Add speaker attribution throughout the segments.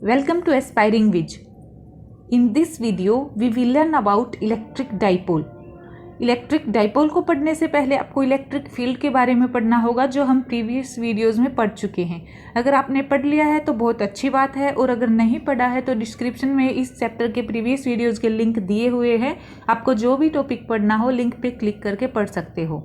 Speaker 1: Welcome to Aspiring Witch. In this video, we will learn about electric dipole. Electric dipole को पढ़ने से पहले आपको इलेक्ट्रिक फील्ड के बारे में पढ़ना होगा, जो हम प्रीवियस वीडियोस में पढ़ चुके हैं। अगर आपने पढ़ लिया है तो बहुत अच्छी बात है, और अगर नहीं पढ़ा है तो डिस्क्रिप्शन में इस चैप्टर के प्रीवियस वीडियोस के लिंक दिए हुए हैं। आपको जो भी टॉपिक पढ़ना हो लिंक पे क्लिक करके पढ़ सकते हो।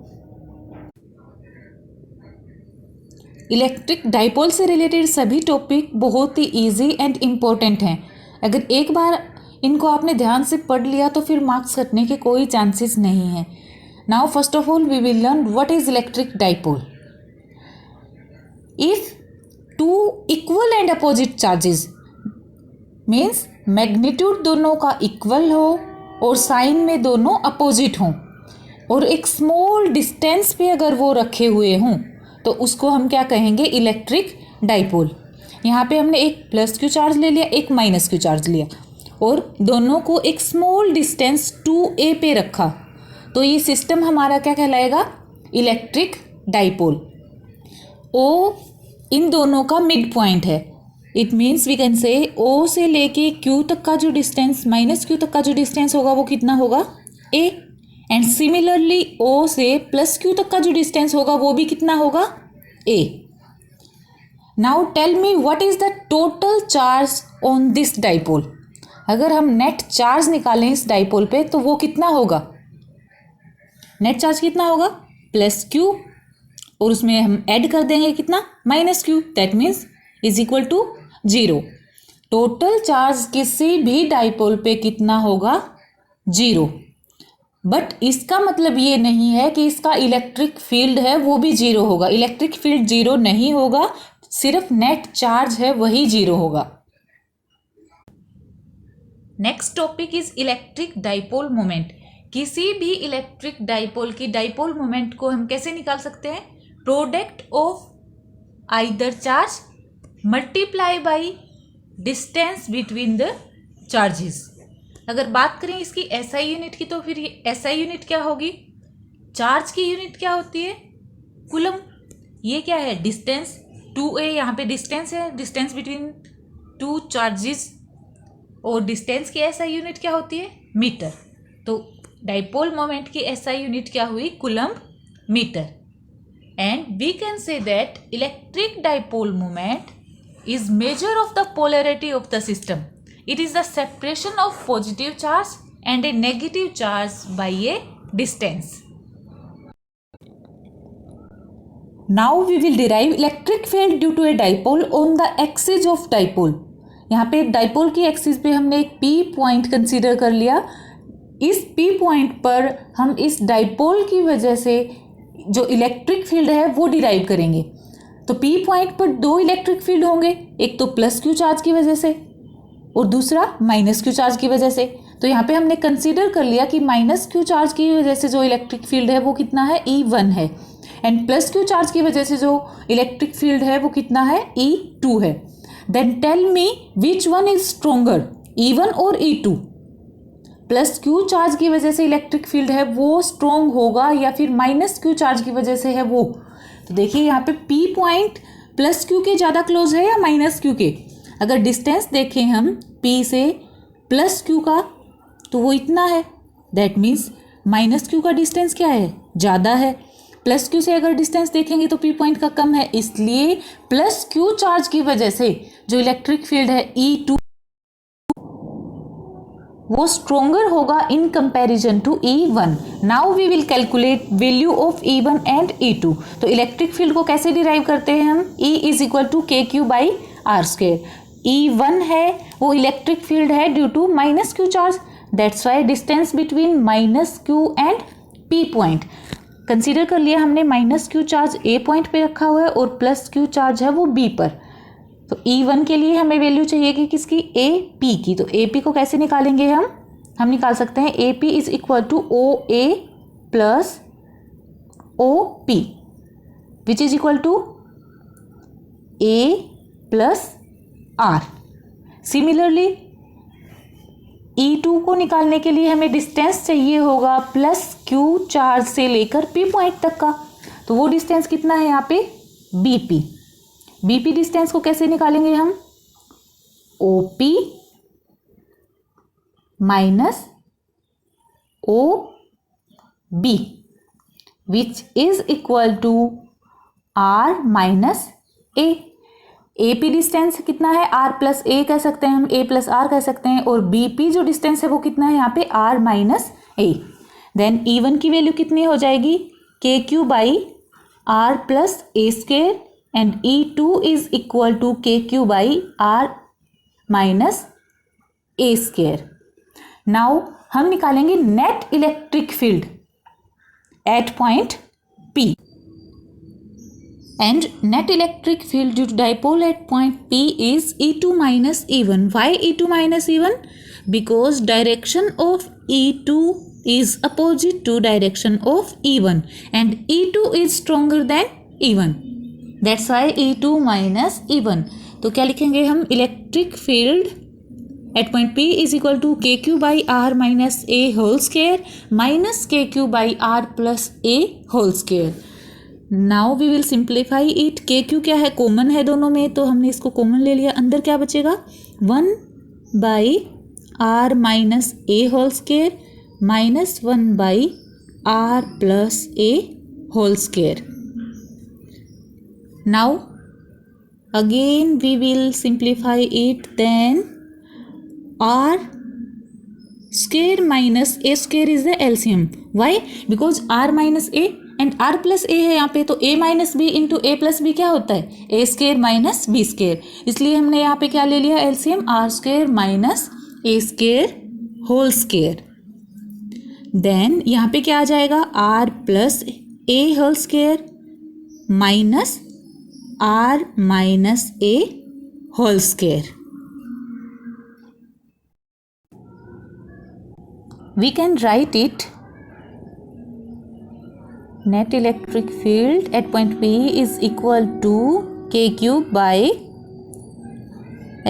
Speaker 1: इलेक्ट्रिक डाइपोल से रिलेटेड सभी टॉपिक बहुत ही ईजी एंड इम्पोर्टेंट हैं। अगर एक बार इनको आपने ध्यान से पढ़ लिया तो फिर मार्क्स कटने के कोई चांसेस नहीं है। Now first of all we will learn what is electric dipole. If two equal and opposite charges means magnitude दोनों का इक्वल हो और साइन में दोनों अपोजिट हों, और एक स्मॉल डिस्टेंस पे अगर वो रखे हुए हों तो उसको हम क्या कहेंगे, इलेक्ट्रिक डाइपोल। यहाँ पे हमने एक प्लस क्यू चार्ज ले लिया, एक माइनस क्यू चार्ज लिया, और दोनों को एक स्मॉल डिस्टेंस 2a पे रखा, तो ये सिस्टम हमारा क्या कहलाएगा, इलेक्ट्रिक डाइपोल। O इन दोनों का मिड पॉइंट है। It means we can say O से लेके Q तक का जो डिस्टेंस, माइनस Q तक का जो डिस्टेंस होगा वो कितना होगा, A। एंड सिमिलरली O से प्लस Q तक का जो डिस्टेंस होगा वो भी कितना होगा, A। Now tell me what is the total charge on this dipole. अगर हम नेट चार्ज निकालें इस डाइपोल पे तो वो कितना होगा, नेट चार्ज कितना होगा, प्लस Q, और उसमें हम ऐड कर देंगे कितना, minus Q, that means is equal to 0। Total charge किसी भी डाइपोल पे कितना होगा, 0। बट इसका मतलब ये नहीं है कि इसका इलेक्ट्रिक फील्ड है वो भी 0 होगा। इलेक्ट्रिक फील्ड 0 नहीं होगा, सिर्फ नेट चार्ज है वही 0 होगा। Next topic is electric dipole moment. किसी भी इलेक्ट्रिक डाइपोल की डाइपोल मोमेंट को हम कैसे निकाल सकते हैं, product of either charge multiply by distance between the charges. अगर बात करें इसकी एसआई यूनिट की, तो फिर एसआई यूनिट क्या होगी, चार्ज की यूनिट क्या होती है, कूलम। ये क्या है, डिस्टेंस 2a, यहाँ पे डिस्टेंस है, डिस्टेंस बिटवीन टू चार्जेस, और डिस्टेंस की एसआई यूनिट क्या होती है, मीटर। तो डाइपोल मोमेंट की एसआई यूनिट क्या हुई, coulomb metre. And we can say that electric dipole moment is measure of the polarity of the system. It is the separation of positive charge and a negative charge by a distance. Now we will derive electric field due to a dipole on the axis of dipole. यहाँ पे dipole की axis पे हमने एक P point consider कर लिया। इस P point पर हम इस डाइपोल की वजह से जो इलेक्ट्रिक फील्ड है वो डिराइव करेंगे। तो P पॉइंट पर दो इलेक्ट्रिक फील्ड होंगे, एक तो प्लस Q चार्ज की वजह से और दूसरा माइनस Q चार्ज की वजह से। तो यहाँ पे हमने कंसीडर कर लिया कि माइनस Q चार्ज की वजह से जो इलेक्ट्रिक फील्ड है वो कितना है, E1 है, एंड प्लस Q चार्ज की वजह से जो इलेक्ट्रिक फील्ड है वो कितना है, E2 है। Then tell me which one is stronger, E1 और E2। प्लस Q चार्ज की वजह से इलेक्ट्रिक फील्ड है वो स्ट्रोंग होगा या फिर माइनस Q चार्ज की वजह से है वो। तो देखिए यहाँ पे P पॉइंट प्लस Q के ज़्यादा क्लोज है या माइनस Q के। अगर डिस्टेंस देखें हम P से प्लस Q का तो वो इतना है, दैट मीन्स माइनस Q का डिस्टेंस क्या है, ज़्यादा है। प्लस Q से अगर डिस्टेंस देखेंगे तो P पॉइंट का कम है, इसलिए प्लस Q चार्ज की वजह से जो इलेक्ट्रिक फील्ड है E2 वो स्ट्रोंगर होगा in comparison to E1। Now we will calculate value of E1 and E2। तो इलेक्ट्रिक फील्ड को कैसे डिराइव करते हैं हम, E is equal to KQ by R²। E1 है वो इलेक्ट्रिक फील्ड है due to minus Q charge, that's why distance between minus Q and P point consider कर लिया हमने। Minus Q charge A point पे रखा हुआ है और प्लस Q चार्ज है वो B पर। तो E1 के लिए हमें वैल्यू चाहिए कि किसकी, AP की। तो AP को कैसे निकालेंगे हम निकाल सकते हैं AP is equal to OA plus OP which is equal to A plus R। Similarly E2 को निकालने के लिए हमें डिस्टेंस चाहिए होगा प्लस Q चार्ज से लेकर P पॉइंट तक का। तो वो डिस्टेंस कितना है यहाँ पे, BP। बीपी डिस्टेंस को कैसे निकालेंगे हम, OP minus OB which is equal to R minus A। AP distance कितना है, R प्लस A कह सकते हैं हम, A प्लस R कह सकते हैं, और BP जो डिस्टेंस है वो कितना है यहाँ पे R minus A। Then E1 की वैल्यू कितनी हो जाएगी, KQ by R plus A square, and E2 is equal to KQ by R minus A square. Now हम निकालेंगे net electric field at point P, and net electric field due to dipole at point P is E2 minus E1. Why E2 minus E1? Because direction of E2 is opposite to direction of E1 and E2 is stronger than E1. That's why E2 minus E1. तो क्या लिखेंगे हम, electric field at point P is equal to KQ by R minus A whole square minus KQ by R plus A whole square. Now we will simplify it. KQ क्या है, common है दोनों में, तो हमने इसको कॉमन ले लिया। अंदर क्या बचेगा, 1 by R minus A whole square minus 1 by R plus A whole square. Now again we will simplify it, then R square minus A square is the LCM. Why? Because R minus A and R plus A है यहाँ पे, तो A minus B into A plus B क्या होता है, A square minus B square। इसलिए हमने यहाँ पे क्या ले लिया, LCM R square minus A square whole square। देन यहाँ पे क्या आ जाएगा, R plus A whole square minus R minus A whole square। We can write it, net electric field at point P is equal to KQ by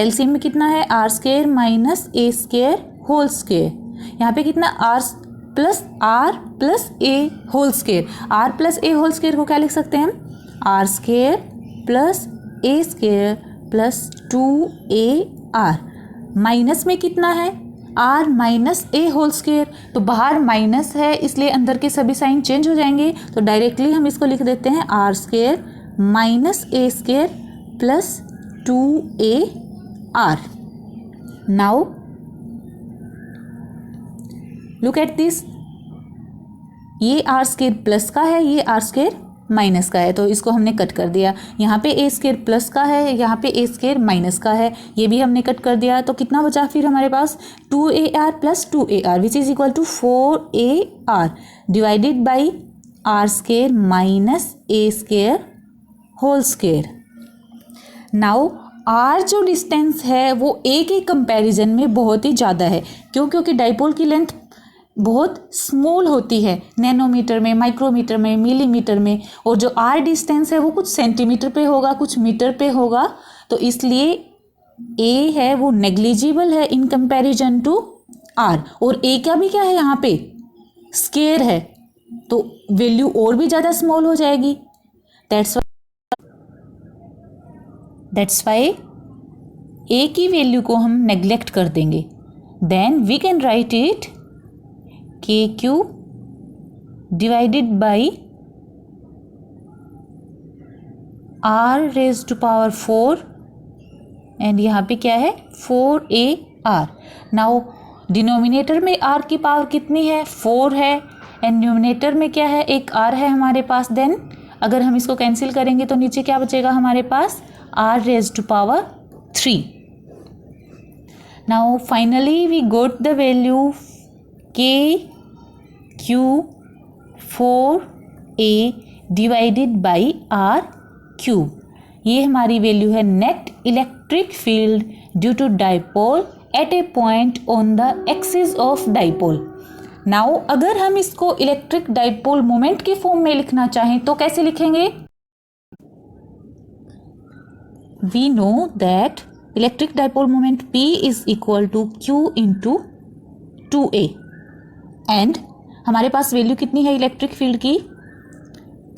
Speaker 1: LCM में कितना है, R square minus A square whole square. यहाँ पे कितना, R plus A whole square. R plus A whole square को क्या लिख सकते हैं हम, R square plus A square plus 2AR। Minus में कितना है, R minus A whole square, तो बाहर माइनस है इसलिए अंदर के सभी साइन चेंज हो जाएंगे, तो डायरेक्टली हम इसको लिख देते हैं R square minus A square plus 2AR। Now look at this, ये R स्क्वेयर प्लस का है, ये R स्क्वेयर माइनस का है, तो इसको हमने कट कर दिया। यहाँ पे A स्क्वेयर प्लस का है, यहाँ पे A स्क्वेयर माइनस का है, ये भी हमने कट कर दिया। तो कितना बचा फिर हमारे पास, 2AR plus 2AR which is equal to 4AR divided by R square minus A square whole square. Now R जो डिस्टेंस है वो A के कंपैरिजन में बहुत ही ज़्यादा है, क्योंकि डाइपोल की लेंथ बहुत स्मॉल होती है, नैनोमीटर में, माइक्रोमीटर में, मिलीमीटर में, और जो R डिस्टेंस है वो कुछ सेंटीमीटर पे होगा, कुछ मीटर पे होगा, तो इसलिए A है वो नेग्लिजिबल है इन कंपैरिजन टू R। और A का भी क्या है, यहाँ पे स्क्वेयर है, तो वैल्यू और भी ज़्यादा स्मॉल हो जाएगी। दैट्स वाई A की वैल्यू को हम नेग्लेक्ट कर देंगे। Then we can write it KQ divided by R raise to power 4, and यहाँ पे क्या है 4AR। नाउ डिनोमिनेटर में R की पावर कितनी है, 4 है, एंड न्यूमिनेटर में क्या है, एक R है हमारे पास। देन अगर हम इसको कैंसिल करेंगे तो नीचे क्या बचेगा हमारे पास, R raise to power 3। Now finally we got the value KQ 4A divided by R cube. ये हमारी वैल्यू है net electric field due to dipole at a point on the axis of dipole. Now अगर हम इसको electric dipole moment के form में लिखना चाहें तो कैसे लिखेंगे, we know that electric dipole moment P is equal to Q into 2A, and हमारे पास वैल्यू कितनी है इलेक्ट्रिक फील्ड की,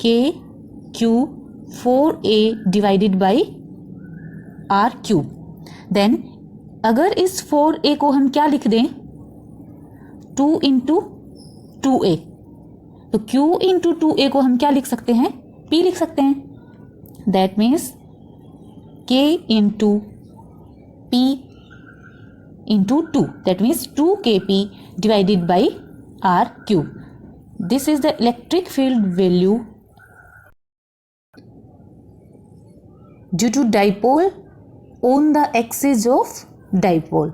Speaker 1: KQ 4A divided by R cube. Then अगर इस 4a को हम क्या लिख दें, 2 इंटू 2a, तो q इंटू 2a को हम क्या लिख सकते हैं, p लिख सकते हैं। That means k into p into 2, that means 2kp divided by r cube. This is the electric field value due to dipole on the axis of dipole,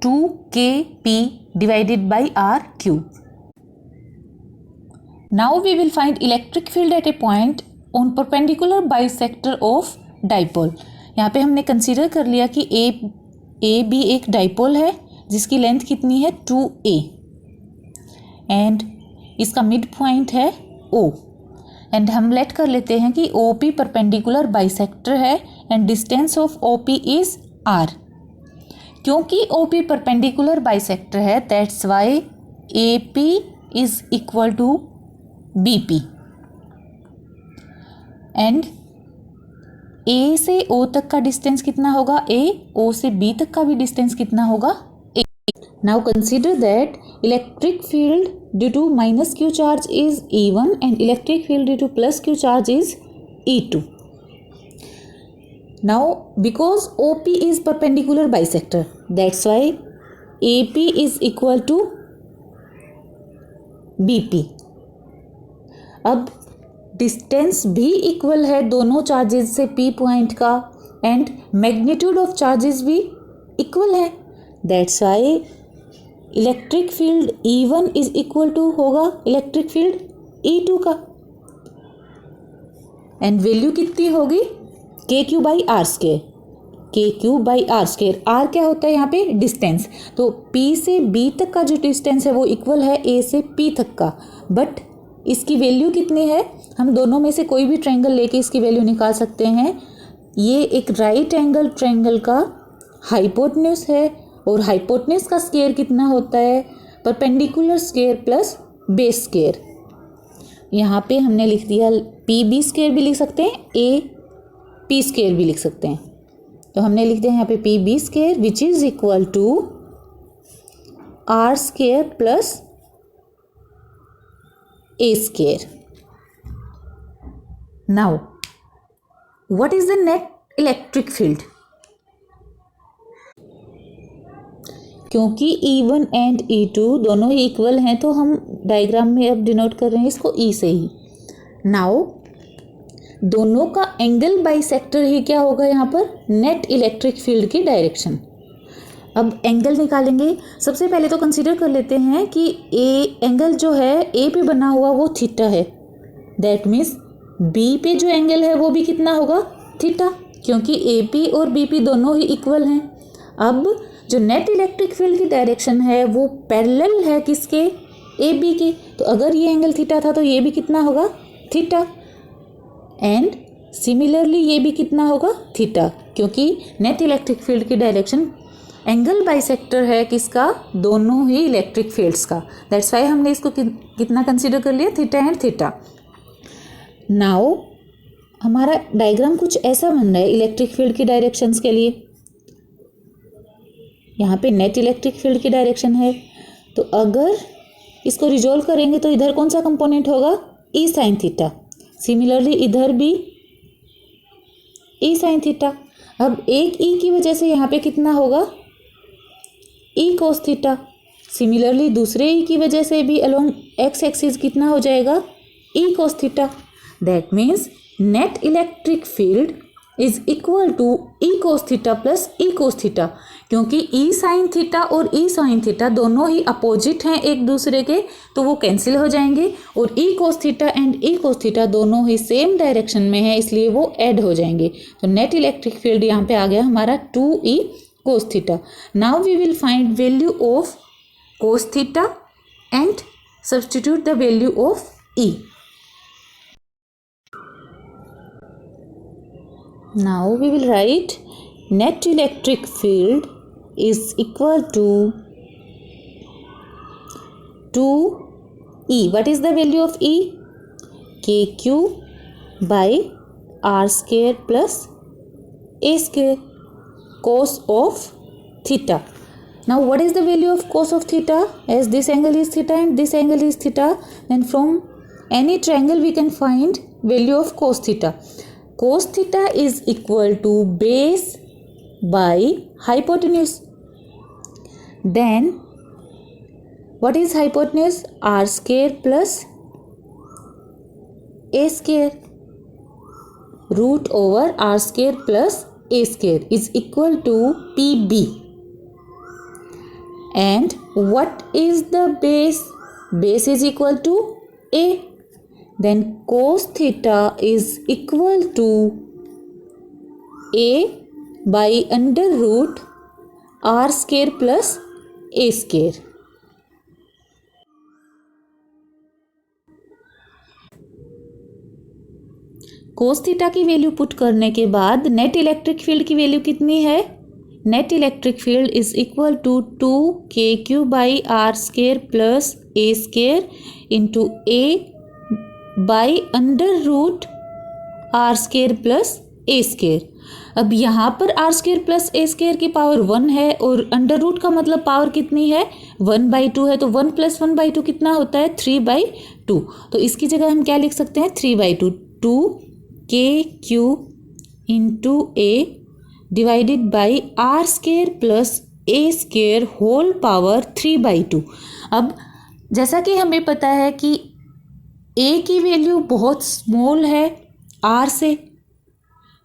Speaker 1: 2kp divided by r cube. Now we will find electric field at a point on perpendicular bisector of dipole. यहाँ पे हमने consider कर लिया कि A B एक dipole है जिसकी length कितनी है 2a एंड इसका मिड पॉइंट है O, एंड हम लेट कर लेते हैं कि OP परपेंडिकुलर बाइसेक्टर है and distance of OP is R। क्योंकि OP परपेंडिकुलर बाइसेक्टर है that's why AP is equal to BP and A से O तक का डिस्टेंस कितना होगा A, O से B तक का भी डिस्टेंस कितना होगा A। Now consider that electric field due to minus Q charge is E1 and electric field due to plus Q charge is E2। Now because OP is perpendicular bisector, that's why AP is equal to BP। अब distance भी equal है दोनों charges से P point का and magnitude of charges भी equal है, that's why electric field E1 is equal to होगा electric field E2 का एंड वैल्यू कितनी होगी KQ by R square, KQ by R square. R क्या होता है यहाँ पे डिस्टेंस, तो P से B तक का जो डिस्टेंस है वो इक्वल है A से P तक का, बट इसकी वैल्यू कितनी है, हम दोनों में से कोई भी ट्रायंगल लेके इसकी वैल्यू निकाल सकते हैं। ये एक राइट एंगल ट्रायंगल का हाइपोटेन्यूज है और हाइपोटेन्यूज का स्क्वायर कितना होता है, perpendicular square plus base square. यहाँ पे हमने लिख दिया PB स्क्वायर भी लिख सकते हैं, AP स्क्वायर भी लिख सकते हैं, तो हमने लिख दिया यहाँ पे PB square which is equal to R square plus A square. Now what is the net electric field, क्योंकि E1 एंड E2 दोनों ही इक्वल हैं तो हम डायग्राम में अब डिनोट कर रहे हैं इसको E से ही। नाउ दोनों का एंगल बाइसेक्टर ही क्या होगा यहाँ पर, नेट इलेक्ट्रिक फील्ड की डायरेक्शन। अब एंगल निकालेंगे, सबसे पहले तो कंसीडर कर लेते हैं कि एंगल जो है ए पे बना हुआ वो थीटा है, दैट मीन्स बी पे जो एंगल है वो भी कितना होगा थीटा, क्योंकि AP और BP दोनों ही इक्वल हैं। अब जो नेट इलेक्ट्रिक फील्ड की डायरेक्शन है वो पैरेलल है किसके, AB के, तो अगर ये एंगल थीटा था तो ये भी कितना होगा थीटा, एंड सिमिलरली ये भी कितना होगा थीटा, क्योंकि नेट इलेक्ट्रिक फील्ड की डायरेक्शन एंगल बाइसेक्टर है किसका, दोनों ही इलेक्ट्रिक फील्ड्स का, दैट्स वाई हमने इसको कितना कंसीडर कर लिया थीटा एंड थीटा। नाउ हमारा डायग्राम कुछ ऐसा बन रहा है इलेक्ट्रिक फील्ड की डायरेक्शंस के लिए। यहाँ पे नेट इलेक्ट्रिक फील्ड की डायरेक्शन है, तो अगर इसको रिजोल्व करेंगे तो इधर कौन सा कंपोनेंट होगा E साइन थीटा, सिमिलरली इधर भी E साइन थीटा। अब एक E की वजह से यहाँ पे कितना होगा E कोस थीटा, सिमिलरली दूसरे E की वजह से भी अलोंग एक्स एक्सिस कितना हो जाएगा E cos theta. That means net electric field is equal to E cos theta plus E cos theta, क्योंकि E साइन थीटा और E साइन थीटा दोनों ही अपोजिट हैं एक दूसरे के, तो वो कैंसिल हो जाएंगे, और E cos theta and E cos theta दोनों ही सेम डायरेक्शन में है इसलिए वो ऐड हो जाएंगे। तो नेट इलेक्ट्रिक फील्ड यहाँ पे आ गया हमारा 2E cos theta. Now we will find value of cos theta and substitute the value of E। Now we will write net electric field is equal to 2E. What is the value of E? KQ by R square plus A square cos of theta. Now what is the value of cos of theta? As this angle is theta and this angle is theta, then from any triangle we can find value of cos theta. Cos theta is equal to base by hypotenuse. Then what is hypotenuse? R square plus a square. Root over r square plus a square is equal to PB. And what is the base? Base is equal to a. Then cos theta is equal to a by under root r square plus a square. Cos theta की value put करने के बाद net electric field की value कितनी है? Net electric field is equal to 2kq by R square plus A square into A by under root R square plus A square. अब यहाँ पर R square plus A square की power 1 है और under root का मतलब power कितनी है? 1/2 है. तो 1 + 1/2 कितना होता है? 3/2. तो इसकी जगह हम क्या लिख सकते हैं? 3/2. 2kq into A divided by R square plus A square whole power 3/2. अब जैसा कि हमें पता है कि ए की वैल्यू बहुत स्मॉल है आर से,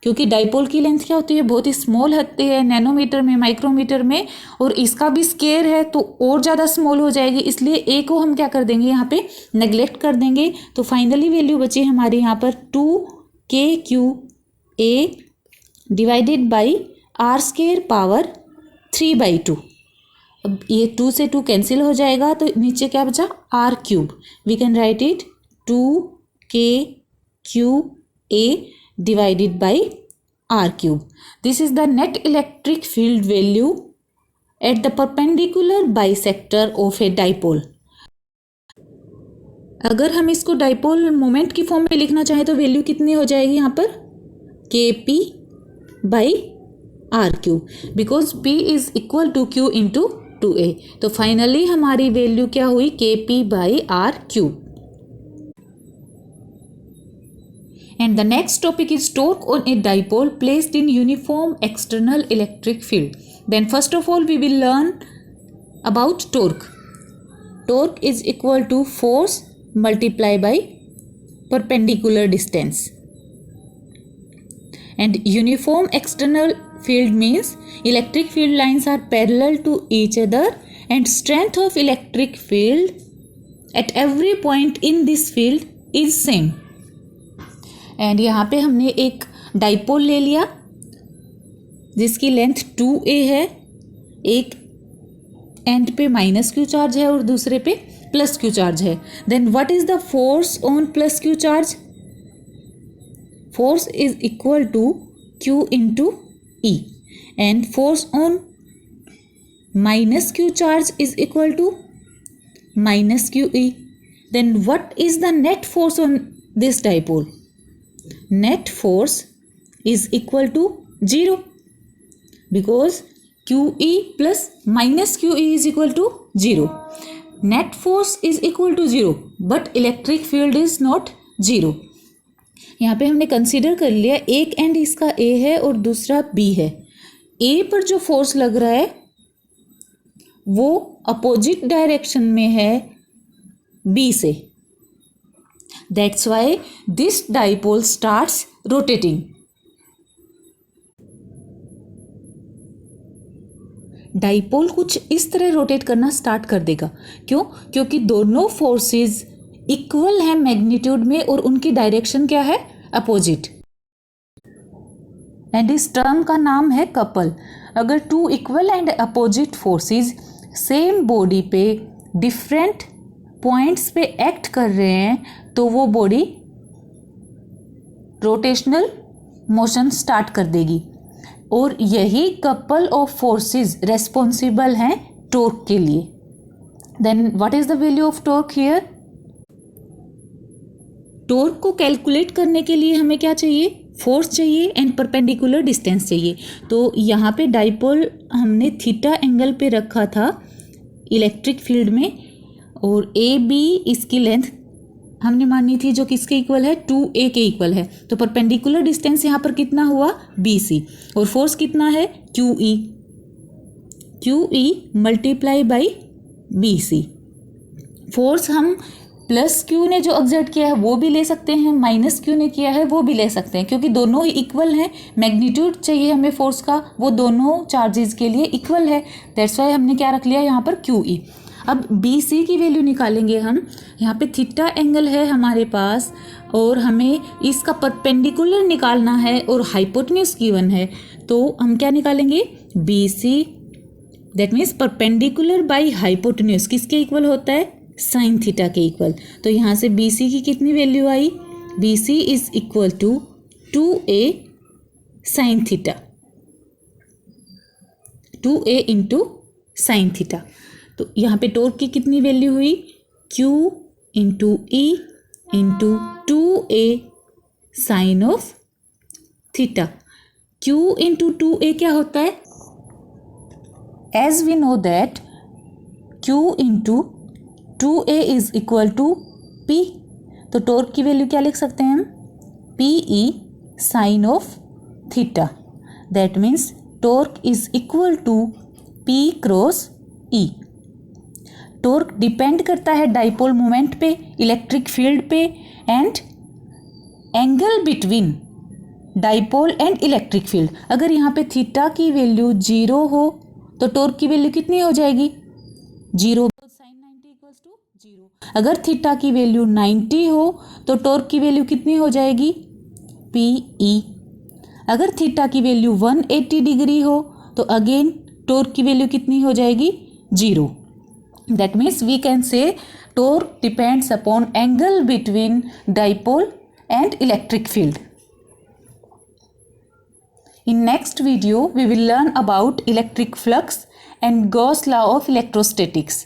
Speaker 1: क्योंकि डाइपोल की लेंथ क्या होती है? बहुत ही स्मॉल होती है, नैनोमीटर में, माइक्रोमीटर में, और इसका भी स्केयर है तो और ज़्यादा स्मॉल हो जाएगी. इसलिए ए को हम क्या कर देंगे? यहाँ पे नेग्लेक्ट कर देंगे. तो फाइनली वैल्यू बची हमारे यहाँ पर 2kq A divided by R square power 3/2. अब ये 2 से 2 कैंसिल हो जाएगा तो नीचे क्या बचा? r³. We can write it 2kq A divided by r³. This is the net electric field value at the perpendicular bisector of a dipole. अगर हम इसको डाइपोल मोमेंट की फॉर्म में लिखना चाहें तो वैल्यू कितनी हो जाएगी यहाँ पर? kp by r³, because p is equal to q into 2a. तो फाइनली हमारी वैल्यू क्या हुई? kp by r³. And the next topic is torque on a dipole placed in uniform external electric field. Then first of all we will learn about torque. Torque is equal to force multiplied by perpendicular distance. And uniform external field means electric field lines are parallel to each other and strength of electric field at every point in this field is same. And यहाँ पे हमने एक dipole ले लिया जिसकी length 2a है. एक and पे -q चार्ज है और दूसरे पे +q चार्ज है. Then what is the force on +q charge? Force is equal to q into E. And force on -q charge is equal to -qe. Then what is the net force on this dipole? Net force is equal to 0 because QE plus -QE is equal to 0. Net force is equal to 0 but electric field is not 0. यहाँ पे हमने consider कर लिया एक and इसका A है और दूसरा B है. A पर जो फोर्स लग रहा है वो अपोजिट डायरेक्शन में है B से. That's why this dipole starts rotating. Dipole कुछ इस तरह रोटेट करना स्टार्ट कर देगा. क्यों? क्योंकि दोनों फोर्सेस इक्वल हैं मैग्नीट्यूड में और उनकी डायरेक्शन क्या है? अपोजिट. एंड इस टर्म का नाम है कपल. अगर two equal and opposite forces same body पे डिफरेंट पॉइंट्स पे एक्ट कर रहे हैं तो वो बॉडी रोटेशनल मोशन स्टार्ट कर देगी. और यही कपल ऑफ फोर्सेस रेस्पॉन्सिबल हैं टॉर्क के लिए. Then what is the value of torque here? Torque को कैलकुलेट करने के लिए हमें क्या चाहिए? फोर्स चाहिए एंड परपेंडिकुलर डिस्टेंस चाहिए। तो यहाँ पे डाइपोल हमने थीटा एंगल पे रखा था इलेक्ट्रिक फील्ड में, और ए बी इसकी लेंथ हमने मानी थी जो किसके इक्वल है, 2a के इक्वल है। तो परपेंडिकुलर डिस्टेंस यहाँ पर कितना हुआ, BC, और फोर्स कितना है, QE multiply by BC। Force हम प्लस Q ने जो एक्सर्ट किया है वो भी ले सकते हैं, माइनस Q ने किया है वो भी ले सकते हैं, क्योंकि दोनों ही इक्वल हैं। मैग्नीट्यूड चाहिए हमें फोर्स का, वो दोनों चार्जेस के लिए इक्वल है। दैट्स वाई हमने क्या रख लिया यहाँ पर, QE। अब BC की वैल्यू निकालेंगे हम। यहाँ पे थीटा एंगल है हमारे पास और हमें इसका परपेंडिकुलर निकालना है और हाइपोटेन्यूज गिवन है, तो हम क्या निकालेंगे, BC that means perpendicular by hypotenuse किसके इक्वल होता है, साइन थीटा के इक्वल। तो यहाँ से BC की कितनी वैल्यू आई, BC is equal to 2a sine theta, 2a into sine theta. तो यहाँ पे टॉर्क की कितनी वैल्यू हुई, Q into E into 2a sine of theta. Q into 2a क्या होता है, as we know that Q into 2a is equal to P। तो टॉर्क की वैल्यू क्या लिख सकते हैं हम, PE sine of theta. That means torque is equal to P cross E। Torque depend करता है डाइपोल मोमेंट पे, इलेक्ट्रिक फील्ड पे and angle between dipole and electric field. अगर यहाँ पे थीटा की वैल्यू 0 हो तो टॉर्क की वैल्यू कितनी हो जाएगी, 0, साइन 90 इक्वल्स टू 0। अगर थीटा की वैल्यू 90 हो तो टॉर्क की वैल्यू कितनी हो जाएगी, PE। अगर थीटा की वैल्यू 180 डिग्री हो तो अगेन टॉर्क की वैल्यू कितनी हो जाएगी, 0। That means we can say torque depends upon angle between dipole and electric field. In next video, we will learn about electric flux and Gauss law of electrostatics.